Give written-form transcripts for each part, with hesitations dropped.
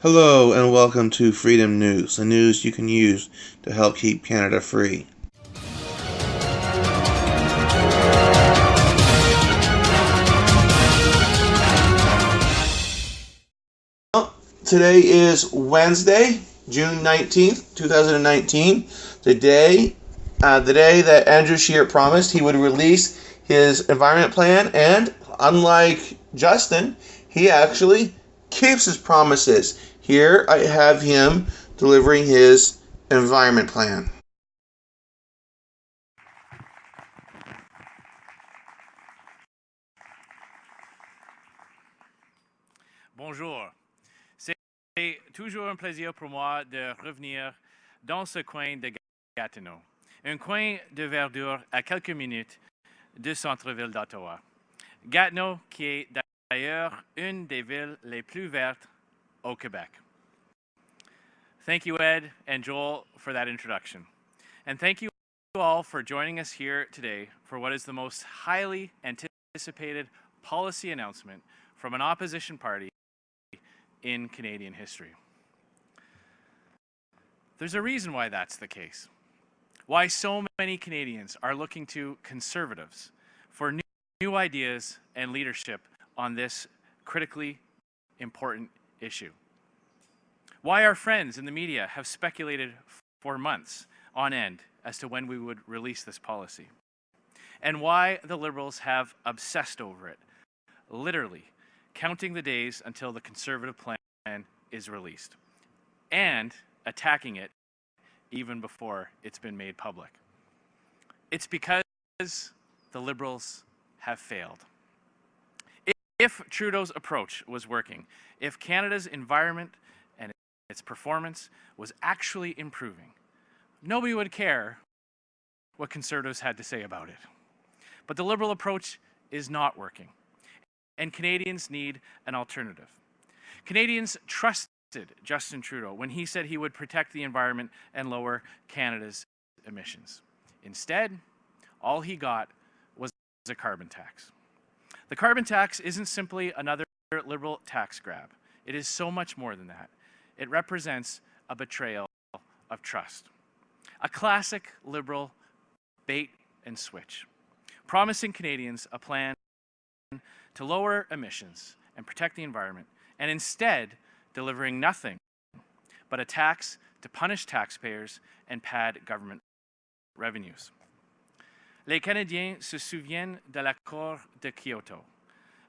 Hello and welcome to Freedom News, the news you can use to help keep Canada free. Today is Wednesday, June 19th, 2019, the day that Andrew Scheer promised he would release his environment plan, and unlike Justin, he actually keeps his promises. Here I have him delivering his environment plan. Bonjour. C'est toujours un plaisir pour moi de revenir dans ce coin de Gatineau, un coin de verdure à quelques minutes du centre-ville d'Ottawa. Gatineau, qui est d'ailleurs une des villes les plus vertes au Québec. Thank you, Ed and Joel, for that introduction. And thank you all for joining us here today for what is the most highly anticipated policy announcement from an opposition party in Canadian history. There's a reason why that's the case. Why so many Canadians are looking to Conservatives for new ideas and leadership on this critically important issue. Why our friends in the media have speculated for months on end as to when we would release this policy. And why the Liberals have obsessed over it, literally counting the days until the Conservative plan is released, and attacking it even before it's been made public. It's because the Liberals have failed. If Trudeau's approach was working, if Canada's environment and its performance was actually improving, nobody would care what Conservatives had to say about it. But the Liberal approach is not working, and Canadians need an alternative. Canadians trusted Justin Trudeau when he said he would protect the environment and lower Canada's emissions. Instead, all he got was a carbon tax. The carbon tax isn't simply another Liberal tax grab. It is so much more than that. It represents a betrayal of trust. A classic Liberal bait and switch, promising Canadians a plan to lower emissions and protect the environment, and instead delivering nothing but a tax to punish taxpayers and pad government revenues. Les Canadiens se souviennent de l'accord de Kyoto.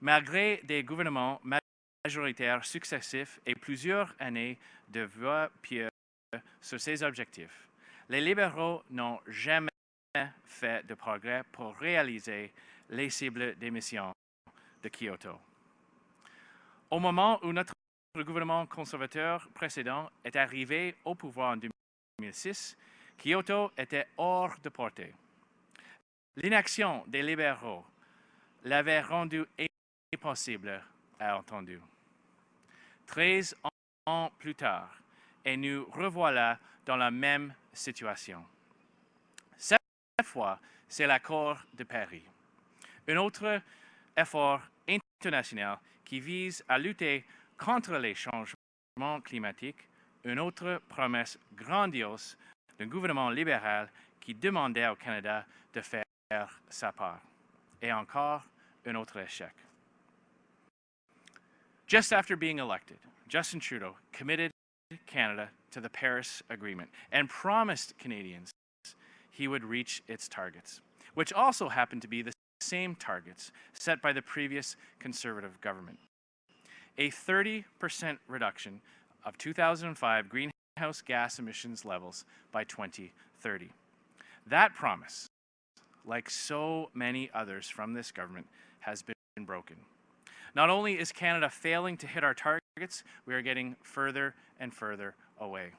Malgré des gouvernements majoritaires successifs et plusieurs années de voix pieuses sur ces objectifs, les libéraux n'ont jamais fait de progrès pour réaliser les cibles d'émissions de Kyoto. Au moment où notre gouvernement conservateur précédent est arrivé au pouvoir en 2006, Kyoto était hors de portée. L'inaction des libéraux l'avait rendu impossible à entendre. 13 ans plus tard, et nous revoilà dans la même situation. Cette fois, c'est l'accord de Paris. Un autre effort international qui vise à lutter contre les changements climatiques, une autre promesse grandiose d'un gouvernement libéral qui demandait au Canada de faire sa part. Et encore un autre échec. Just after being elected, Justin Trudeau committed Canada to the Paris Agreement and promised Canadians he would reach its targets, which also happened to be the same targets set by the previous Conservative government. A 30% reduction of 2005 greenhouse gas emissions levels by 2030. That promise, like so many others from this government, has been broken. Not only is Canada failing to hit our targets, we are getting further and further away.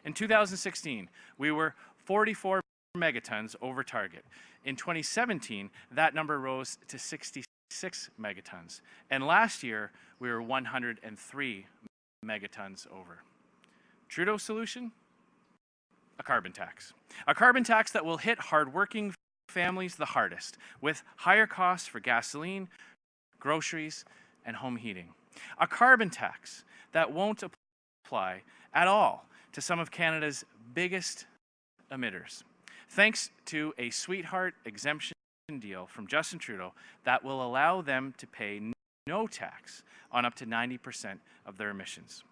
In 2016, we were 44 megatons over target. In 2017, that number rose to 66 megatons. And last year, we were 103 megatons over. Trudeau's solution? A carbon tax. A carbon tax that will hit hardworking families the hardest, with higher costs for gasoline, groceries, and home heating. A carbon tax that won't apply at all to some of Canada's biggest emitters, thanks to a sweetheart exemption deal from Justin Trudeau that will allow them to pay no tax on up to 90% of their emissions,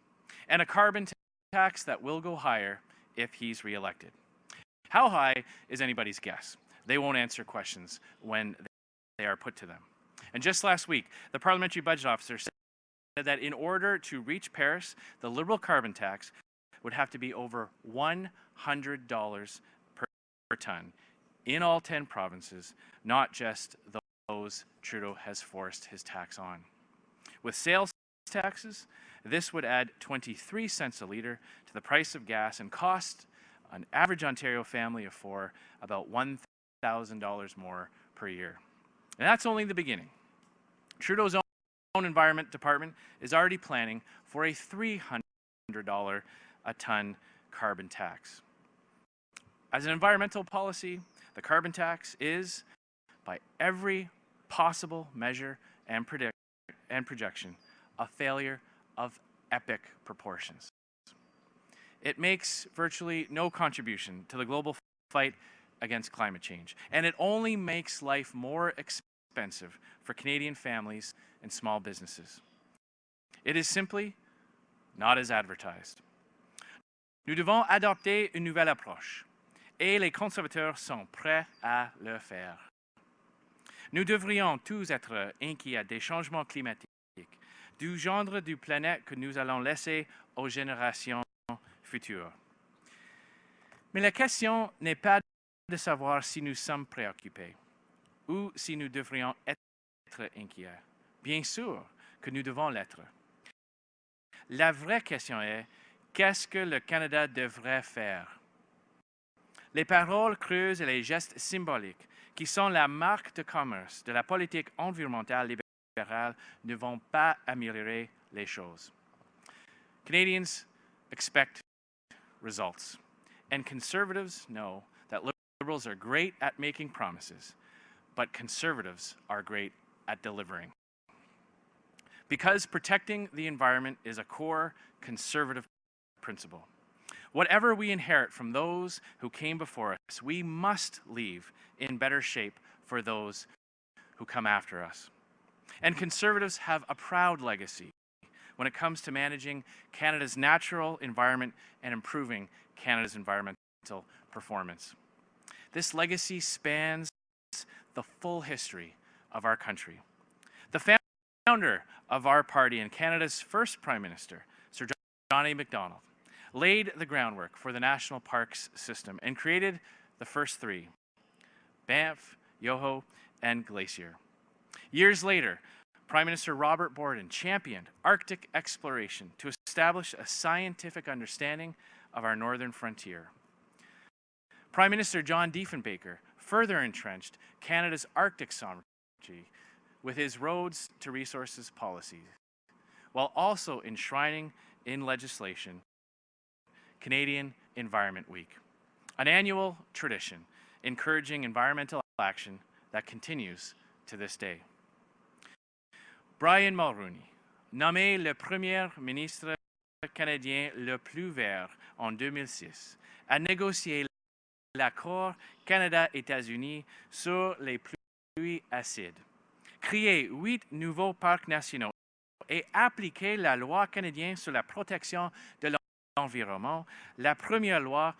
and a carbon tax that will go higher if he's reelected. How high is anybody's guess? They won't answer questions when they are put to them. And just last week, the Parliamentary Budget Officer said that in order to reach Paris, the Liberal carbon tax would have to be over $100 per ton in all 10 provinces, not just those Trudeau has forced his tax on. With sales taxes, this would add 23 cents a litre to the price of gas and cost an average Ontario family of four about $1,000 more per year. And that's only the beginning. Trudeau's own Environment Department is already planning for a $300 a ton carbon tax. As an environmental policy, the carbon tax is, by every possible measure and projection, a failure of epic proportions. It makes virtually no contribution to the global fight against climate change, and it only makes life more expensive for Canadian families and small businesses. It is simply not as advertised. Nous devons adopter une nouvelle approche, et les conservateurs sont prêts à le faire. Nous devrions tous être inquiets des changements climatiques, du gendre de planète que nous allons laisser aux générations futures. Mais la question n'est pas de savoir si nous sommes préoccupés ou si nous devrions être inquiets. Bien sûr que nous devons l'être. La vraie question est, qu'est-ce que le Canada devrait faire? Les paroles creuses et les gestes symboliques qui sont la marque de commerce de la politique environnementale libérale ne vont pas améliorer les choses. Canadians expect results, and conservatives know that Liberals are great at making promises, but conservatives are great at delivering. Because protecting the environment is a core conservative principle. Whatever we inherit from those who came before us, we must leave in better shape for those who come after us. And conservatives have a proud legacy when it comes to managing Canada's natural environment and improving Canada's environmental performance. This legacy spans the full history of our country. The founder of our party and Canada's first Prime Minister, Sir John A. Macdonald, laid the groundwork for the national parks system and created the first three, Banff, Yoho, and Glacier. Years later, Prime Minister Robert Borden championed Arctic exploration to establish a scientific understanding of our northern frontier. Prime Minister John Diefenbaker further entrenched Canada's Arctic sovereignty with his roads to resources policy, while also enshrining in legislation Canadian Environment Week, an annual tradition encouraging environmental action that continues to this day. Brian Mulroney, nommé le premier ministre canadien le plus vert en 2006, a négocié l'accord Canada-États-Unis sur les pluies acides, créé 8 nouveaux parcs nationaux et appliqué la loi canadienne sur la protection de l'environnement, la première loi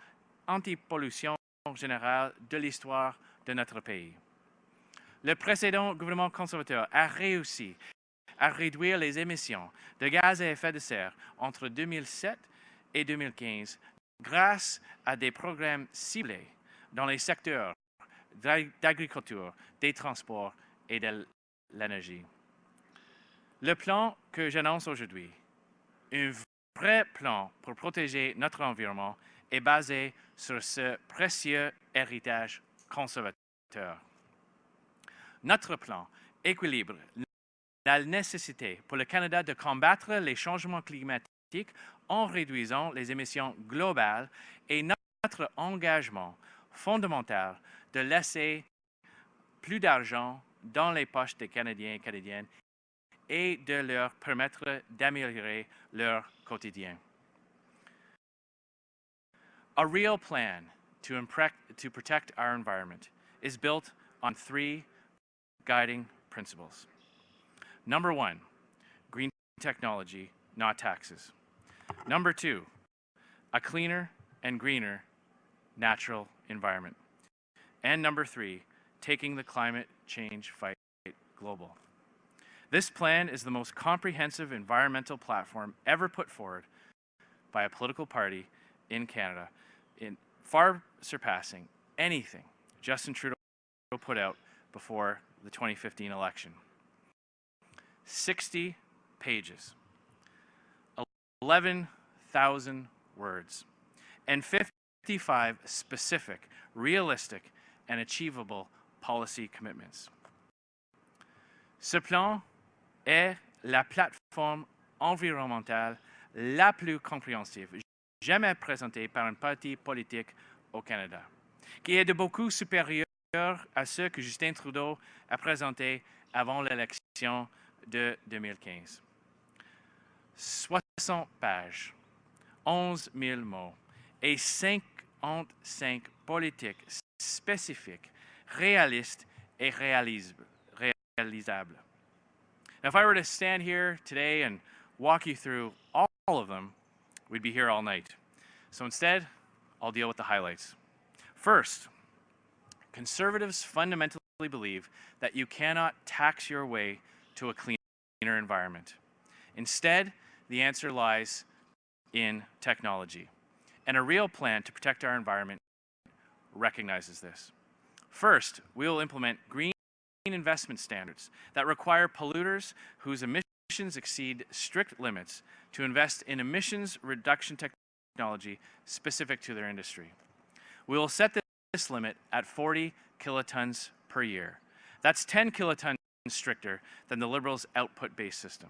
anti-pollution générale de l'histoire de notre pays. Le précédent gouvernement conservateur a réussi à réduire les émissions de gaz à effet de serre entre 2007 et 2015 grâce à des programmes ciblés dans les secteurs d'agriculture, des transports et de l'énergie. Le plan que j'annonce aujourd'hui, un vrai plan pour protéger notre environnement, est basé sur ce précieux héritage conservateur. Notre plan équilibre la nécessité pour le Canada de combattre les changements climatiques en réduisant les émissions globales et notre engagement fondamental de laisser plus d'argent dans les poches des Canadiens et Canadiennes et de leur permettre d'améliorer leur quotidien. A real plan to protect our environment is built on three guiding principles. Number one, green technology, not taxes. Number two, a cleaner and greener natural environment. And number three, taking the climate change fight global. This plan is the most comprehensive environmental platform ever put forward by a political party in Canada, in far surpassing anything Justin Trudeau put out before the 2015 election. 60 pages, 11,000 words, and 55 specific, realistic, and achievable policy commitments. Ce plan est la plateforme environnementale la plus compréhensive jamais présentée par un parti politique au Canada, qui est de beaucoup supérieur à ce que Justin Trudeau a présenté avant l'élection de 2015. 60 pages, 11 000 mots et 55 politiques spécifiques, réalistes et réalisables. Now, if I were to stand here today and walk you through all of them, we'd be here all night. So instead, I'll deal with the highlights. First, Conservatives fundamentally believe that you cannot tax your way to a cleaner environment. Instead, the answer lies in technology. And a real plan to protect our environment recognizes this. First, we will implement green investment standards that require polluters whose emissions exceed strict limits to invest in emissions reduction technology specific to their industry. We will set this limit at 40 kilotons per year. That's 10 kilotons stricter than the Liberals' output-based system.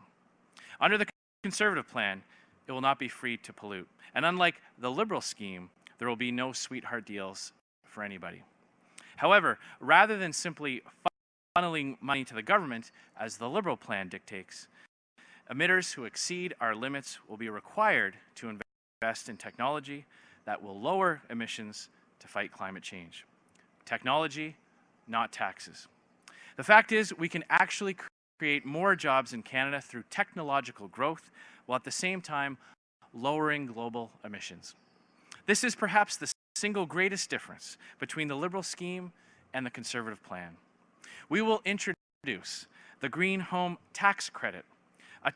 Under the Conservative plan, it will not be free to pollute. And unlike the Liberal scheme, there will be no sweetheart deals for anybody. However, rather than simply funneling money to the government, as the Liberal plan dictates, emitters who exceed our limits will be required to invest in technology that will lower emissions to fight climate change. Technology, not taxes. The fact is, we can actually create more jobs in Canada through technological growth, while at the same time lowering global emissions. This is perhaps the single greatest difference between the Liberal scheme and the Conservative plan. We will introduce the Green Home Tax Credit, a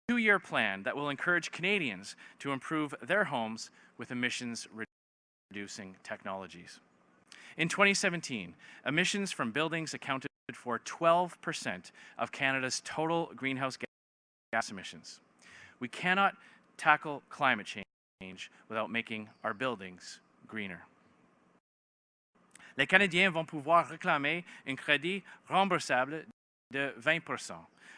two-year plan that will encourage Canadians to improve their homes with emissions-reducing technologies. In 2017, emissions from buildings accounted for 12% of Canada's total greenhouse gas emissions. We cannot tackle climate change without making our buildings greener. Les Canadiens vont pouvoir réclamer un crédit remboursable de 20%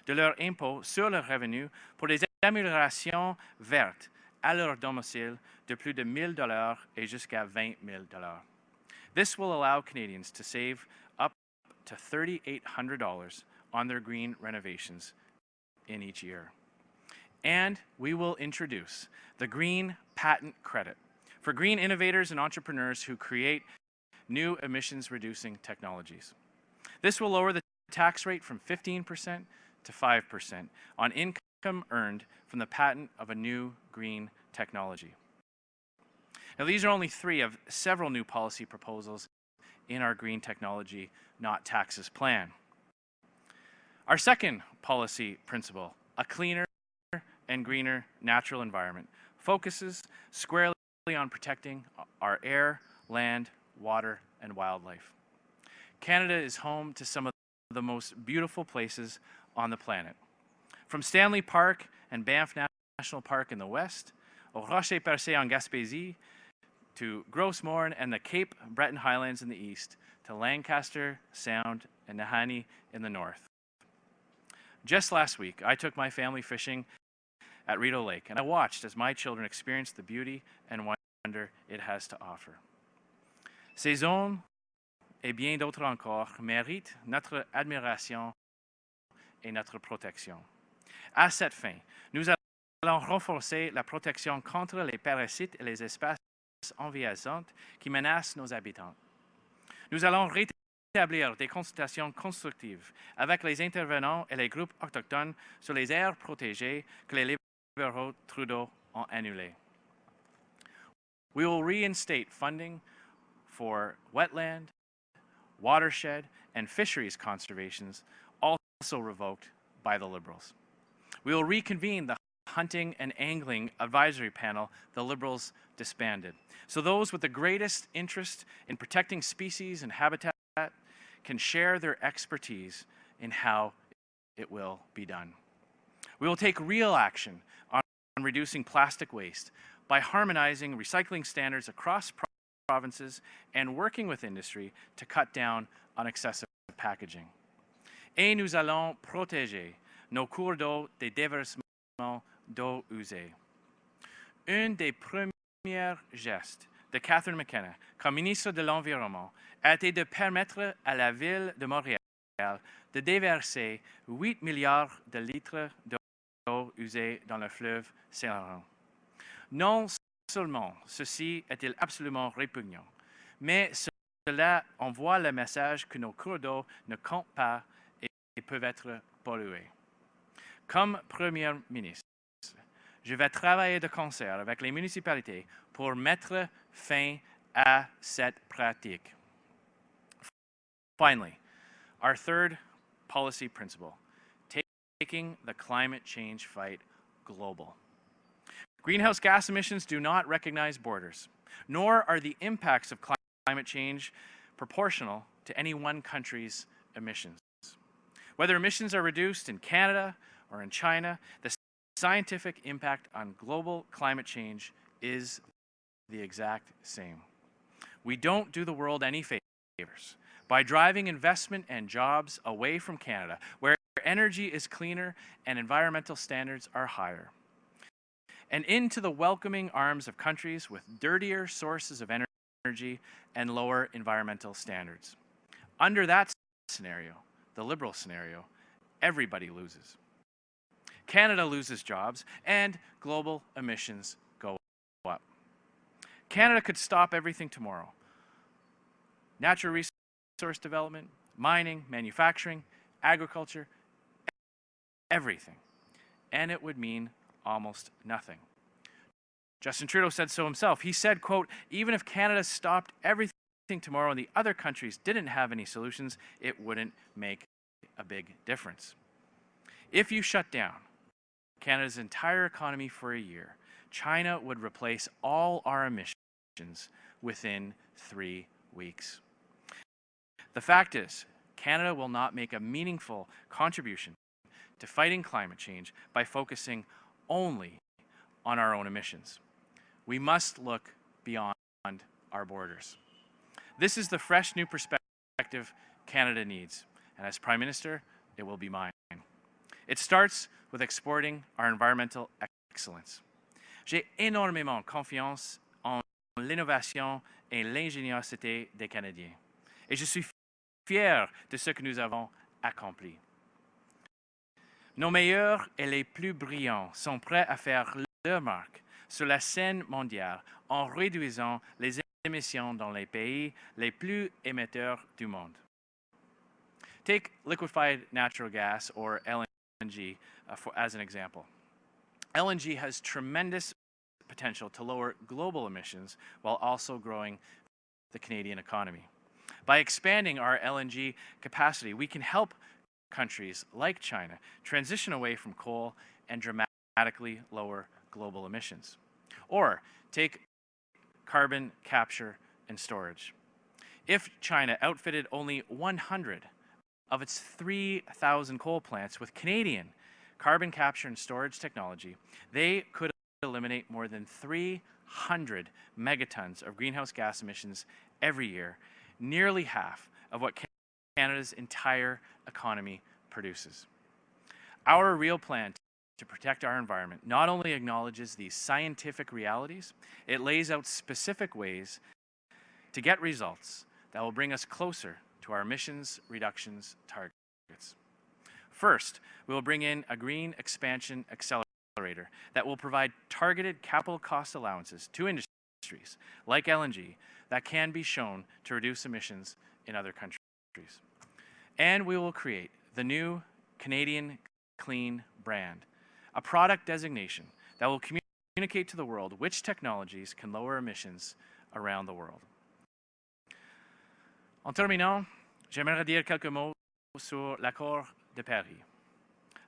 de leur impôt sur le revenu pour des améliorations vertes à leur domicile de plus de $1,000 et jusqu'à $20,000. This will allow Canadians to save up to $3,800 on their green renovations in each year. And we will introduce the Green Patent Credit for green innovators and entrepreneurs who create new emissions-reducing technologies. This will lower the tax rate from 15% to 5% on income earned from the patent of a new green technology. Now, these are only three of several new policy proposals in our green technology, not taxes plan. Our second policy principle, a cleaner and greener natural environment, focuses squarely on protecting our air, land, water, and wildlife. Canada is home to some of the most beautiful places on the planet. From Stanley Park and Banff National Park in the west, au Rocher-Percé en Gaspésie, to Gros Morne and the Cape Breton Highlands in the east, to Lancaster Sound and Nahanni in the north. Just last week, I took my family fishing at Rideau Lake, and I watched as my children experienced the beauty and wonder it has to offer. Ces zones et bien d'autres encore méritent notre admiration et notre protection. À cette fin, nous allons renforcer la protection contre les parasites et les espèces envahissantes qui menacent nos habitants. Nous allons rétablir des consultations constructives avec les intervenants et les groupes autochtones sur les aires protégées que les libéraux Trudeau ont annulées. We will reinstate funding for wetland, watershed, and fisheries conservations, also revoked by the Liberals. We will reconvene the Hunting and Angling Advisory Panel the Liberals disbanded. So those with the greatest interest in protecting species and habitat can share their expertise in how it will be done. We will take real action on reducing plastic waste by harmonizing recycling standards across provinces and working with industry to cut down on excessive packaging. Et nous allons protéger nos cours d'eau des déversements d'eau usée. Un des premiers gestes de Catherine McKenna comme ministre de l'Environnement a été de permettre à la ville de Montréal de déverser 8 milliards de litres d'eau usée dans le fleuve Saint-Laurent. Non seulement ceci est-il absolument répugnant, mais cela envoie le message que nos cours d'eau ne comptent pas et peuvent être pollués. Comme Premier ministre, je vais travailler de concert avec les municipalités pour mettre fin à cette pratique. Finally, our third policy principle, taking the climate change fight global. Greenhouse gas emissions do not recognize borders, nor are the impacts of climate change proportional to any one country's emissions. Whether emissions are reduced in Canada or in China, the scientific impact on global climate change is the exact same. We don't do the world any favors by driving investment and jobs away from Canada, where energy is cleaner and environmental standards are higher, and into the welcoming arms of countries with dirtier sources of energy and lower environmental standards. Under that scenario, the Liberal scenario, everybody loses. Canada loses jobs and global emissions go up. Canada could stop everything tomorrow. Natural resource development, mining, manufacturing, agriculture, everything. And it would mean almost nothing. Justin Trudeau said so himself. He said, quote, even if Canada stopped everything tomorrow and the other countries didn't have any solutions, it wouldn't make a big difference. If you shut down Canada's entire economy for a year, China would replace all our emissions within 3 weeks. The fact is, Canada will not make a meaningful contribution to fighting climate change by focusing only on our own emissions. We must look beyond our borders. This is the fresh new perspective Canada needs, and as Prime Minister, it will be mine. It starts with exporting our environmental excellence. J'ai énormément confiance en l'innovation et l'ingéniosité des Canadiens, et je suis fier de ce que nous avons accompli. Nos meilleurs et les plus brillants sont prêts à faire leur marque sur la scène mondiale en réduisant les émissions dans les pays les plus émetteurs du monde. Take liquefied natural gas, or LNG, as an example. LNG has tremendous potential to lower global emissions while also growing the Canadian economy. By expanding our LNG capacity, we can help countries like China transition away from coal and dramatically lower global emissions. Or take carbon capture and storage. If China outfitted only 100 of its 3,000 coal plants with Canadian carbon capture and storage technology, they could eliminate more than 300 megatons of greenhouse gas emissions every year, nearly half of what Canada's entire economy produces. Our real plan to protect our environment not only acknowledges these scientific realities, it lays out specific ways to get results that will bring us closer to our emissions reductions targets. First, we will bring in a green expansion accelerator that will provide targeted capital cost allowances to industries like LNG that can be shown to reduce emissions in other countries. And we will create the new Canadian Clean brand, a product designation that will communicate to the world which technologies can lower emissions around the world. En terminant, j'aimerais dire quelques mots sur l'accord de Paris.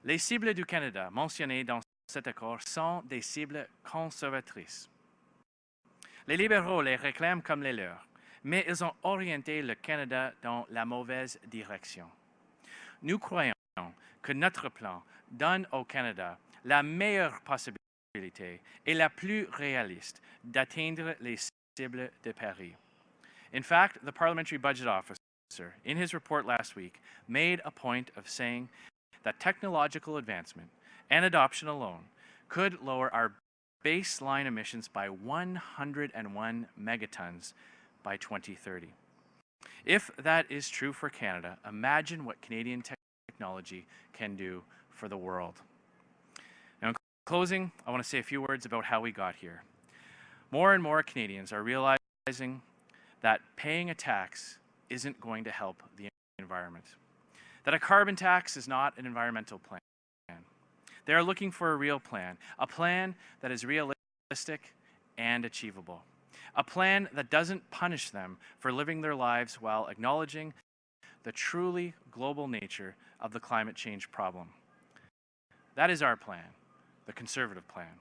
Les cibles du Canada mentionnées dans cet accord sont des cibles conservatrices. Les libéraux les réclament comme les leurs, mais ils ont orienté le Canada dans la mauvaise direction. Nous croyons que notre plan donne au Canada la meilleure possibilité et la plus réaliste d'atteindre les cibles de Paris. In fact, the Parliamentary Budget Officer, in his report last week, made a point of saying that technological advancement and adoption alone could lower our baseline emissions by 101 megatons by 2030. If that is true for Canada, imagine what Canadian technology can do for the world. Now, in closing, I want to say a few words about how we got here. More and more Canadians are realizing that paying a tax isn't going to help the environment, that a carbon tax is not an environmental plan. They are looking for a real plan, a plan that is realistic and achievable, a plan that doesn't punish them for living their lives while acknowledging the truly global nature of the climate change problem. That is our plan, the Conservative plan.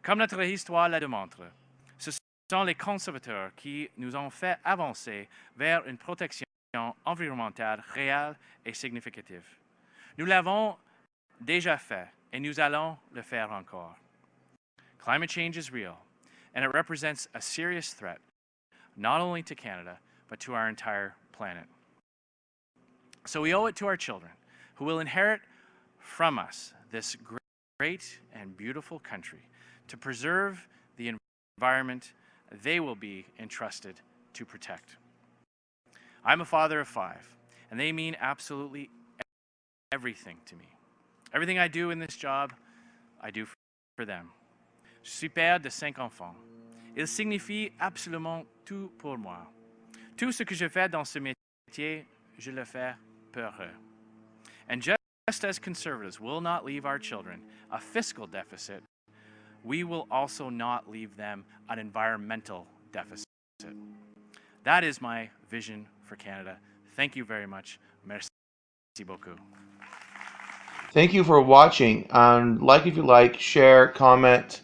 Comme notre histoire la démontre, ce sont les conservateurs qui nous ont fait avancer vers une protection environnementale réelle et significative. Nous l'avons déjà fait et nous allons le faire encore. Climate change is real, and it represents a serious threat, not only to Canada, but to our entire planet. So we owe it to our children, who will inherit from us this great and beautiful country, to preserve the environment they will be entrusted to protect. I'm a father of 5, and they mean absolutely everything to me. Everything I do in this job, I do for them. Je suis père de 5 enfants. Ils signifient absolument tout pour moi. Tout ce que je fais dans ce métier, je le fais pour eux. And just as Conservatives will not leave our children a fiscal deficit, we will also not leave them an environmental deficit. That is my vision for Canada. Thank you very much. Merci beaucoup. Thank you for watching. Like if you like, share, comment,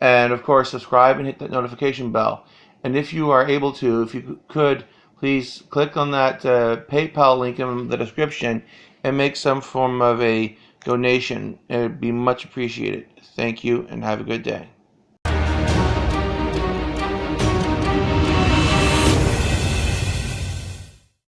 and of course subscribe and hit that notification bell. And if you are able to, if you could, please click on that PayPal link in the description and make some form of a donation. It would be much appreciated. Thank you and have a good day.